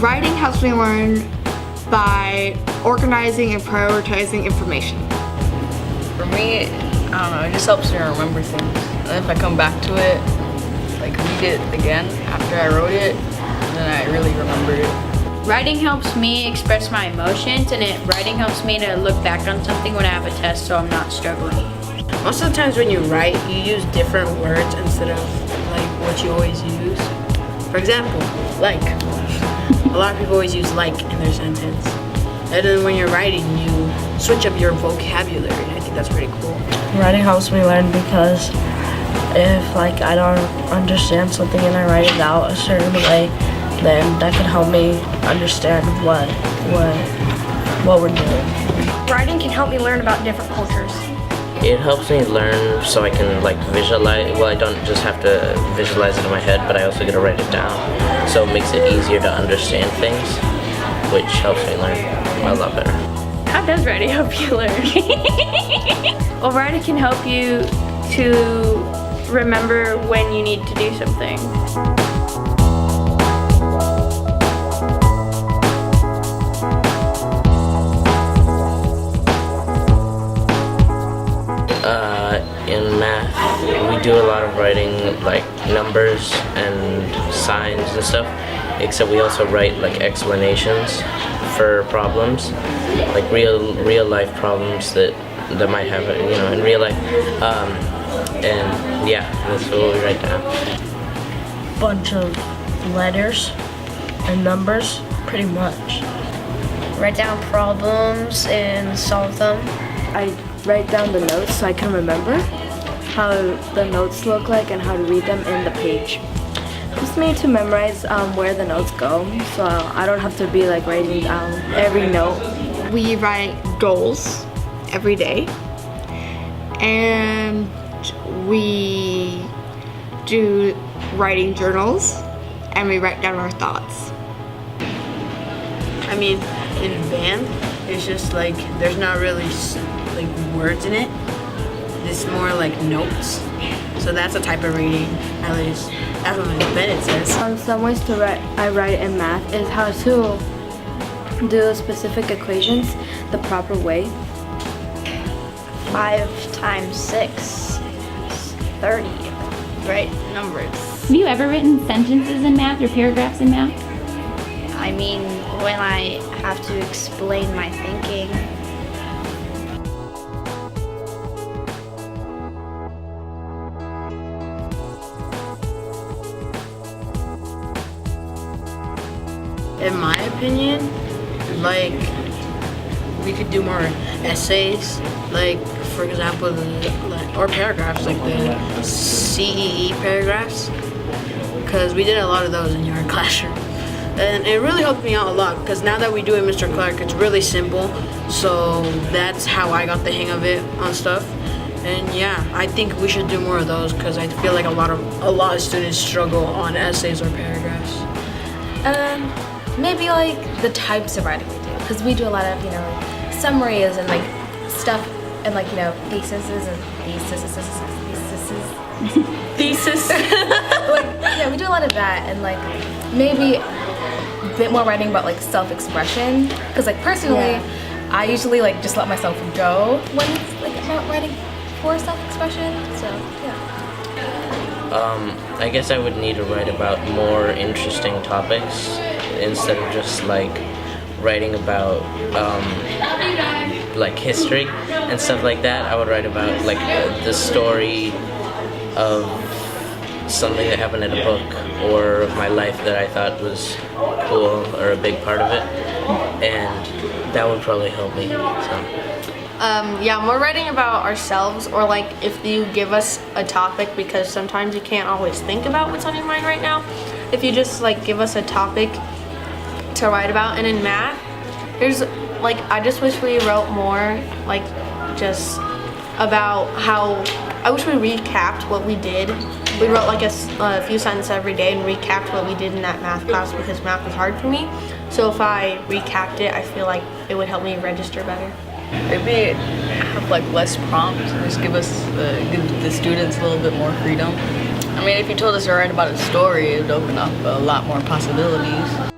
Writing helps me learn by organizing and prioritizing information. For me, I don't know, it just helps me remember things. And if I come back to it, like read it again after I wrote it, then I really remember it. Writing helps me express my emotions, and writing helps me to look back on something when I have a test so I'm not struggling. Most of the times when you write, you use different words instead of like what you always use. For example, like. A lot of people always use like in their sentence. And then when you're writing, you switch up your vocabulary. I think that's pretty cool. Writing helps me learn because if like I don't understand something and I write it out a certain way, then that could help me understand what we're doing. Writing can help me learn about different cultures. It helps me learn so I can like visualize. Well, I don't just have to visualize it in my head, but I also get to write it down. So it makes it easier to understand things, which helps me learn a lot better. How does writing help you learn? Well, writing can help you to remember when you need to do something. In math, we do a lot of writing like numbers and signs and stuff, except we also write like explanations for problems, like real life problems that might have, in real life. And yeah, that's what we write down. Bunch of letters and numbers, pretty much. Write down problems and solve them. I write down the notes so I can remember how the notes look like and how to read them in the page. Helps me to memorize where the notes go, so I don't have to be like writing down every note. We write goals every day, and we do writing journals, and we write down our thoughts. I mean, in band, it's just like there's not really like words in it. It's more like notes. So that's a type of reading, at least that's what Bennett says. Some ways to write I write in math is how to do specific equations the proper way. 5 times 6 is 30. Right numbers. Have you ever written sentences in math or paragraphs in math? I mean, when I have to explain my thinking. In my opinion, like, we could do more essays, like, for example, or paragraphs, like the CEE paragraphs, because we did a lot of those in your classroom. And it really helped me out a lot, because now that we do it, Mr. Clark, it's really simple, so that's how I got the hang of it on stuff. And yeah, I think we should do more of those, because I feel like a lot of students struggle on essays or paragraphs. Maybe like the types of writing we do, because we do a lot of, like summaries and like stuff and like, theses and thesis. Like, yeah, we do a lot of that, and like maybe a bit more writing about like self-expression, because like personally, I usually like just let myself go when it's like about writing for self-expression. So yeah. I guess I would need to write about more interesting topics instead of just like writing about like history and stuff like that. I would write about like the story of something that happened in a book or of my life that I thought was cool or a big part of it, and that would probably help me. Yeah, more writing about ourselves, or like if you give us a topic, because sometimes you can't always think about what's on your mind right now. If you just like give us a topic to write about. And in math, there's like, I just wish we wrote more like just about how, I wish we recapped what we did. We wrote like a few sentences every day and recapped what we did in that math class, because math was hard for me. So if I recapped it, I feel like it would help me register better. Maybe have like less prompts and just give the students a little bit more freedom. I mean, if you told us to write about a story, it would open up a lot more possibilities.